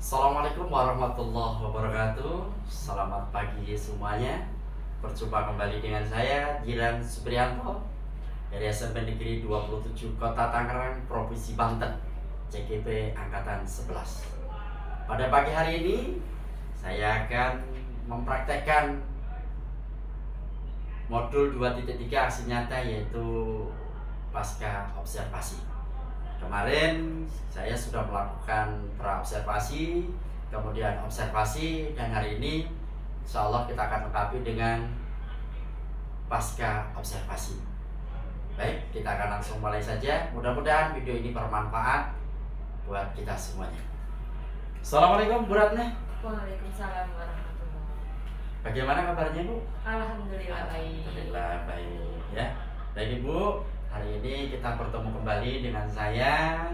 Assalamualaikum warahmatullahi wabarakatuh. Selamat pagi semuanya. Berjumpa kembali dengan saya Jiran Supriyanto dari SMP Negeri 27 Kota Tangerang, Provinsi Banten, CGP Angkatan 11. Pada pagi hari ini saya akan mempraktekkan modul 2.3 aksi nyata, yaitu pasca observasi. Kemarin saya sudah melakukan praobservasi, kemudian observasi, dan hari ini insya Allah kita akan lengkapi dengan pasca observasi. Baik, kita akan langsung mulai saja. Mudah-mudahan video ini bermanfaat buat kita semuanya. Assalamualaikum Bu Ratna. Waalaikumsalam warahmatullahi wabarakatuh. Bagaimana kabarnya Bu? Alhamdulillah baik. Alhamdulillah baik ya. Baik Ibu, hari ini kita bertemu kembali dengan saya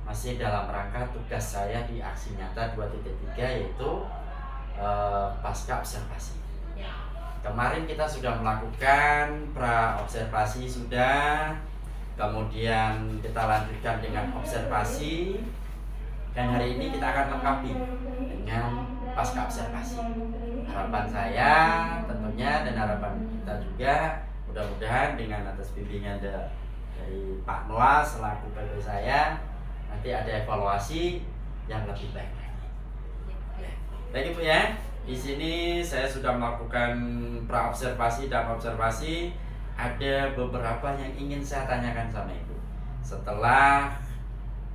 masih dalam rangka tugas saya di aksi nyata 2.3, yaitu pasca observasi. Ya. Kemarin kita sudah melakukan pra-observasi sudah, kemudian kita lanjutkan dengan observasi, dan hari ini kita akan lengkapi dengan pasca observasi. Harapan saya tentunya dan harapan kita juga, mudah-mudahan dengan atas bimbingan dari Pak Noah selaku PP saya, nanti ada evaluasi yang lebih baik lagi. Baik Ibu ya, di sini saya sudah melakukan pra-observasi dan observasi. Ada beberapa yang ingin saya tanyakan sama Ibu setelah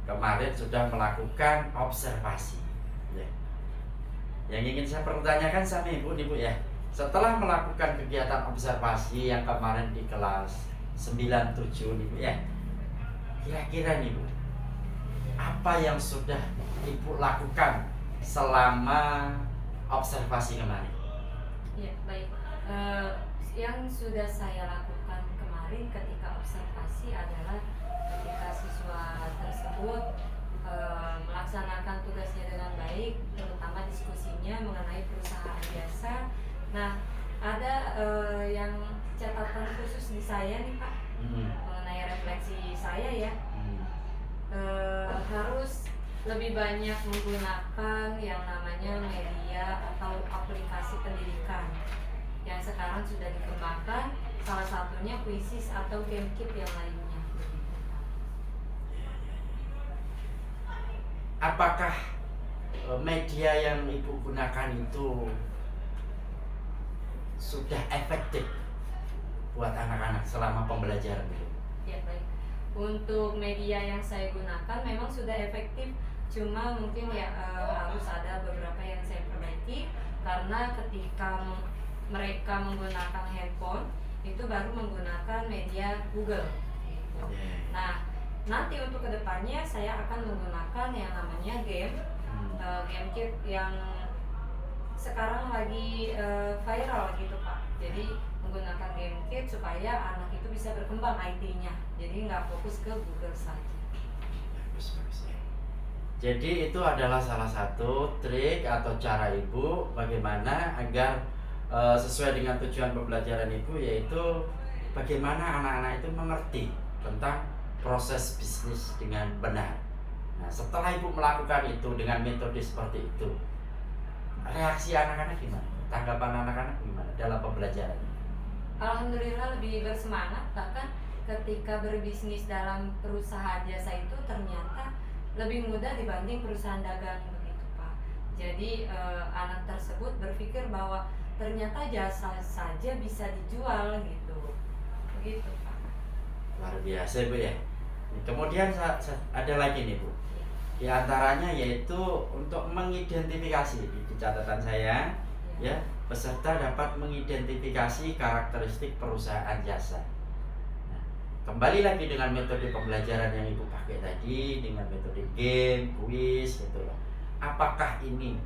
kemarin sudah melakukan observasi. Yang ingin saya pertanyakan sama Ibu nih Bu ya, setelah melakukan kegiatan observasi yang kemarin di kelas 97 nih Bu ya, kira-kira nih Bu, apa yang sudah Ibu lakukan selama observasi kemarin? Ya, baik. Yang sudah saya lakukan kemarin ketika observasi adalah ketika siswa tersebut melaksanakan tugasnya dengan baik, terutama diskusinya mengenai perusahaan jasa. Nah, ada yang catatan khusus di saya nih Pak, mengenai refleksi saya ya. Harus lebih banyak menggunakan yang namanya media atau aplikasi pendidikan yang sekarang sudah dikembangkan, salah satunya Quizzes atau GameKit yang lainnya. Apakah media yang Ibu gunakan itu sudah efektif buat anak-anak selama pembelajaran itu? Ya baik. Untuk media yang saya gunakan memang sudah efektif, cuma mungkin ya harus ada beberapa yang saya perbaiki, karena ketika mereka menggunakan handphone itu baru menggunakan media Google gitu. Nah, nanti untuk kedepannya saya akan menggunakan yang namanya GameKit yang sekarang lagi viral gitu Pak. Jadi menggunakan GameKit supaya anak itu bisa berkembang IT-nya, jadi nggak fokus ke Google saja. Bagus. Jadi itu adalah salah satu trik atau cara Ibu bagaimana agar sesuai dengan tujuan pembelajaran Ibu, yaitu bagaimana anak-anak itu mengerti tentang proses bisnis dengan benar. Nah, setelah Ibu melakukan itu dengan metode seperti itu, reaksi anak-anak gimana? Tanggapan anak-anak gimana dalam pembelajaran? Alhamdulillah lebih bersemangat, bahkan ketika berbisnis dalam perusahaan jasa itu ternyata lebih mudah dibanding perusahaan dagang begitu Pak. Jadi anak tersebut berpikir bahwa ternyata jasa saja bisa dijual gitu, begitu Pak. Luar biasa Bu ya. Kemudian ada lagi nih Bu, di antaranya yaitu untuk mengidentifikasi, di catatan saya ya, peserta dapat mengidentifikasi karakteristik perusahaan jasa. Nah, kembali lagi dengan metode pembelajaran yang Ibu pakai tadi, dengan metode game, quiz gitu loh. Apakah ini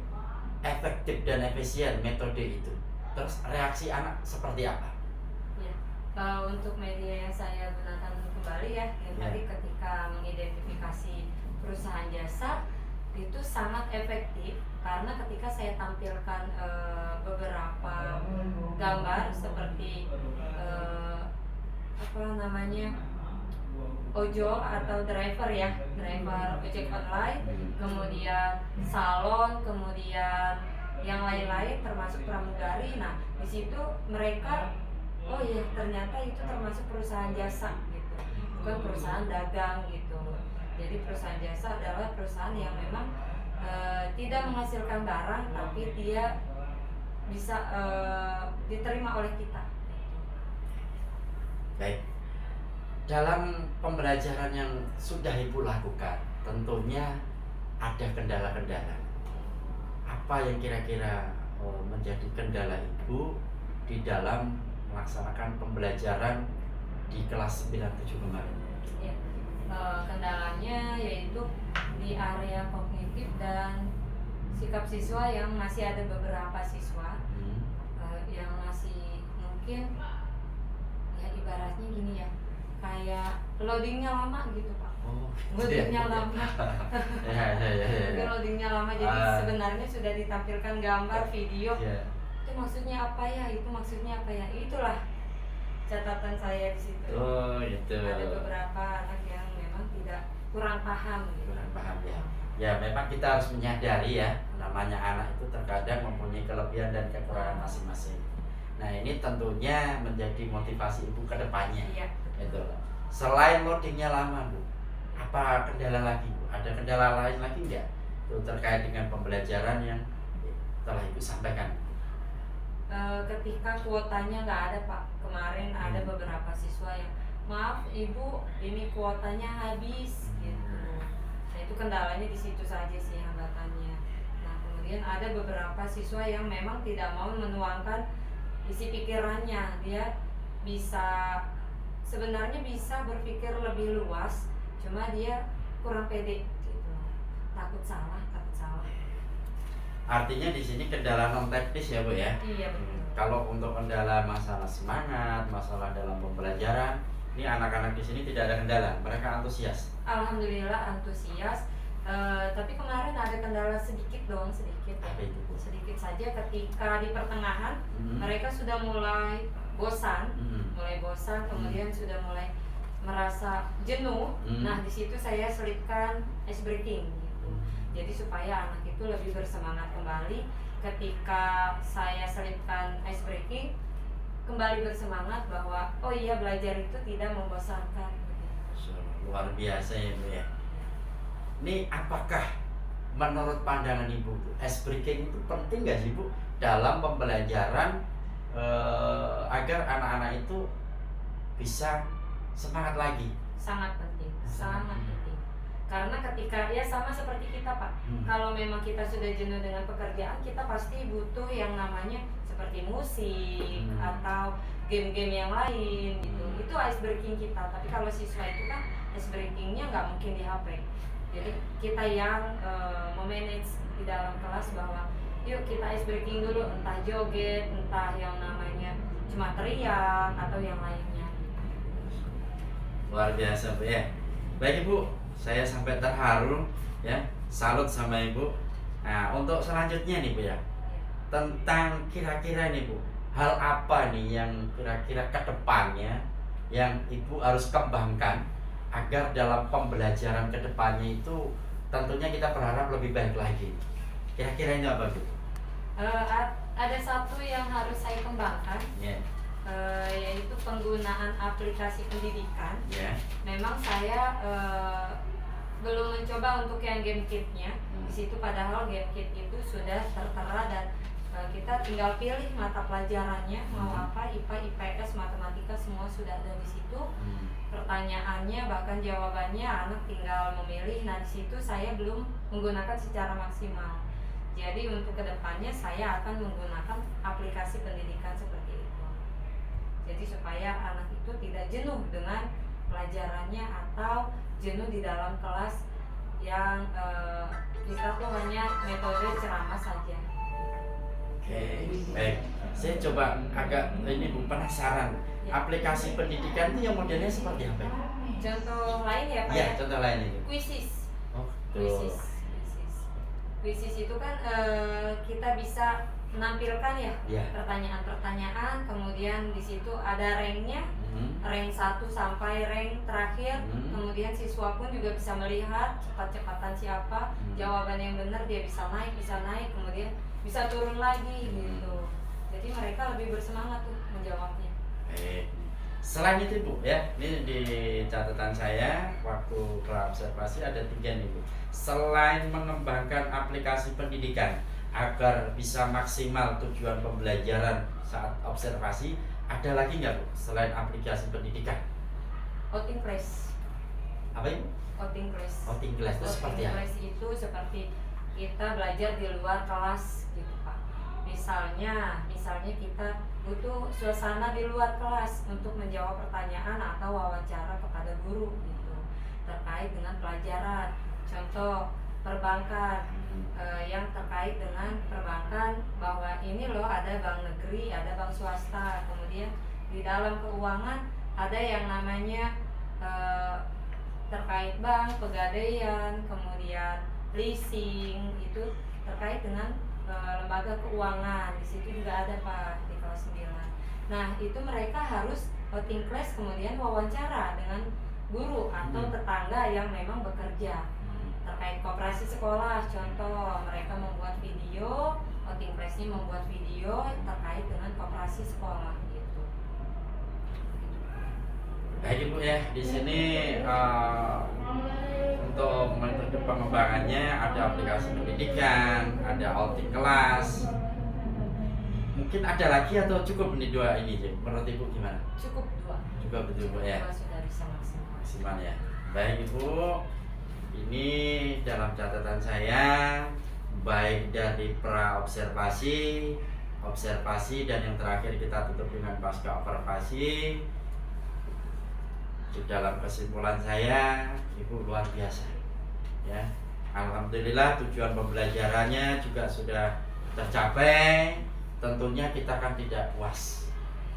efektif dan efisien metode itu? Terus reaksi anak seperti apa? Ya, untuk media yang saya gunakan kembali ya, yang tadi ketika mengidentifikasi perusahaan jasa itu sangat efektif, karena ketika saya tampilkan beberapa gambar seperti ojol atau driver ya, driver ojek online, kemudian salon, kemudian yang lain-lain termasuk pramugari. Nah, di situ mereka, oh iya ternyata itu termasuk perusahaan jasa gitu, bukan perusahaan dagang gitu. Jadi perusahaan jasa adalah perusahaan yang memang tidak menghasilkan barang, tapi dia bisa diterima oleh kita. Baik, dalam pembelajaran yang sudah Ibu lakukan, tentunya ada kendala-kendala. Apa yang kira-kira menjadi kendala Ibu di dalam melaksanakan pembelajaran di kelas 97 kemarin? Ya, kendalanya yaitu di area kognitif dan sikap siswa, yang masih ada beberapa siswa yang masih mungkin ya ibaratnya gini ya, kayak loadingnya lama gitu Pak. Oh, Loadingnya lama. ya. Loadingnya lama, jadi sebenarnya sudah ditampilkan gambar, video. Itu maksudnya apa ya? Itu maksudnya apa ya? Itulah catatan saya di situ. Oh, itu. Ada beberapa anak yang memang kurang paham gitu. Kurang paham ya. Ya, memang kita harus menyadari ya, namanya anak itu terkadang mempunyai kelebihan dan kekurangan masing-masing. Nah, ini tentunya menjadi motivasi Ibu ke depannya. Iya. Itu. Selain loadingnya lama, Bu, apa kendala lagi, Bu? Ada kendala lain lagi enggak? Itu terkait dengan pembelajaran yang telah Ibu sampaikan. Ketika kuotanya nggak ada Pak, kemarin ada beberapa siswa yang, maaf Ibu, ini kuotanya habis gitu. Nah, itu kendalanya di situ saja sih hambatannya. Nah, kemudian ada beberapa siswa yang memang tidak mau menuangkan isi pikirannya. Dia sebenarnya bisa berpikir lebih luas, cuma dia kurang pede gitu. Takut salah. Artinya di sini kendala non teknis ya, Bu ya. Iya betul. Kalau untuk kendala masalah semangat, masalah dalam pembelajaran, ini anak-anak di sini tidak ada kendala, mereka antusias. Alhamdulillah antusias. Tapi kemarin ada kendala sedikit. Apa itu, Bu? Sedikit saja ketika di pertengahan mereka sudah mulai bosan, kemudian sudah mulai merasa jenuh. Nah, di situ saya selipkan ice breaking gitu. Jadi supaya anak itu lebih bersemangat kembali. Ketika saya selipkan ice breaking, kembali bersemangat bahwa oh iya, belajar itu tidak membosankan. Luar biasa ya, Bu ya. Ini apakah menurut pandangan Ibu, ice breaking itu penting nggak sih, Bu, dalam pembelajaran agar anak-anak itu bisa semangat lagi? Sangat penting. Karena ketika ya sama seperti kita Pak, kalau memang kita sudah jenuh dengan pekerjaan, kita pasti butuh yang namanya seperti musik atau game-game yang lain gitu. Itu ice breaking kita. Tapi kalau siswa itu kan ice breakingnya nggak mungkin di HP. Jadi kita yang memanage di dalam kelas bahwa yuk kita ice breaking dulu, entah joget, entah yang namanya cuma teriak atau yang lainnya. Luar biasa, Bu ya. Baik Ibu, saya sampai terharu ya, salut sama Ibu. Nah, untuk selanjutnya nih, Bu ya, tentang kira-kira nih, Bu, hal apa nih yang kira-kira ke depannya yang Ibu harus kembangkan agar dalam pembelajaran ke depannya itu tentunya kita berharap lebih baik lagi. Kira-kira ini apa, Bu? Ada satu yang harus saya kembangkan, yaitu penggunaan aplikasi pendidikan. Memang saya belum mencoba untuk yang game kitnya di situ, padahal game kit itu sudah tertera dan kita tinggal pilih mata pelajarannya mau apa, IPA, IPS, matematika, semua sudah ada di situ. Pertanyaannya bahkan jawabannya anak tinggal memilih. Nah, di situ saya belum menggunakan secara maksimal. Jadi untuk kedepannya saya akan menggunakan aplikasi pendidikan seperti itu. Jadi supaya anak itu tidak jenuh dengan pelajarannya atau jenuh di dalam kelas yang kita tuh hanya metode ceramah saja. Oke, baik. Saya coba agak ini, Bu, penasaran. Aplikasi pendidikan itu yang modelnya seperti apa? Contoh lain ya Pak? Ya, contoh lain itu. Quizzes. Oh, Quizzes itu kan kita bisa menampilkan ya pertanyaan-pertanyaan, kemudian di situ ada ranknya. rank 1 sampai rank terakhir. Kemudian siswa pun juga bisa melihat cepat-cepatan siapa, jawaban yang benar dia bisa naik, kemudian bisa turun lagi gitu. Jadi mereka lebih bersemangat tuh menjawabnya. Selain itu Bu ya, ini di catatan saya waktu praobservasi ada 3 nih Bu. Selain mengembangkan aplikasi pendidikan agar bisa maksimal tujuan pembelajaran saat observasi, ada lagi nggak Bu selain aplikasi pendidikan? Outing class. Apa itu? Outing class. Outing class itu seperti apa? Outing class itu seperti kita belajar di luar kelas gitu Pak. Misalnya kita butuh suasana di luar kelas untuk menjawab pertanyaan atau wawancara kepada guru gitu terkait dengan pelajaran. Contoh perbankan, yang terkait dengan perbankan bahwa ini loh ada bank negeri, ada bank swasta, kemudian di dalam keuangan ada yang namanya terkait bank, pegadaian, kemudian leasing, itu terkait dengan lembaga keuangan. Di situ juga ada Pak di kelas 9. Nah, itu mereka harus outing class kemudian wawancara dengan guru atau tetangga yang memang bekerja. Terkait koperasi sekolah, contoh mereka membuat video, outing class-nya membuat video terkait dengan koperasi sekolah gitu. Baik Ibu ya, di sini untuk metode pengembangannya ada aplikasi pendidikan, ada outing kelas. Mungkin ada lagi atau cukup ini 2 ini sih? Menurut Ibu gimana? Cukup 2. Cukup betul Bu ya. Sudah bisa Maksimal ya. Baik Ibu, ini dalam catatan saya baik dari pra-observasi, observasi, dan yang terakhir kita tutup dengan pasca observasi. Dalam kesimpulan saya, Ibu luar biasa ya. Alhamdulillah tujuan pembelajarannya juga sudah tercapai. Tentunya kita kan tidak puas,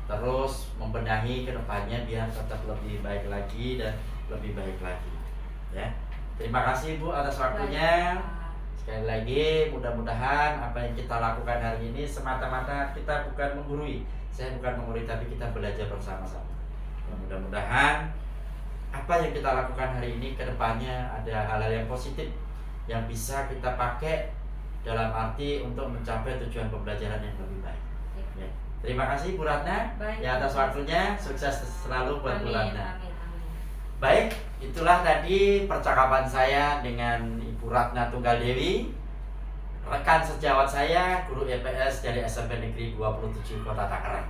terus membenahi ke depannya biar tetap lebih baik lagi dan lebih baik lagi ya. Terima kasih Bu atas waktunya. Sekali lagi mudah-mudahan apa yang kita lakukan hari ini semata-mata kita bukan menggurui. Saya bukan menggurui, tapi kita belajar bersama-sama. Mudah-mudahan apa yang kita lakukan hari ini ke depannya ada hal-hal yang positif yang bisa kita pakai dalam arti untuk mencapai tujuan pembelajaran yang lebih baik ya. Terima kasih Bu Ratna ya atas waktunya. Sukses selalu buat Bu Ratna. Baik, itulah tadi percakapan saya dengan Ibu Ratna Tunggaldewi, rekan sejawat saya, guru EPS dari SMP Negeri 27 Kota Tangerang.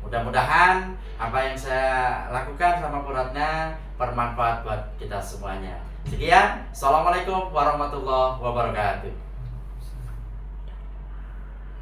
Mudah-mudahan apa yang saya lakukan sama Bu Ratna bermanfaat buat kita semuanya. Sekian, Assalamualaikum warahmatullahi wabarakatuh.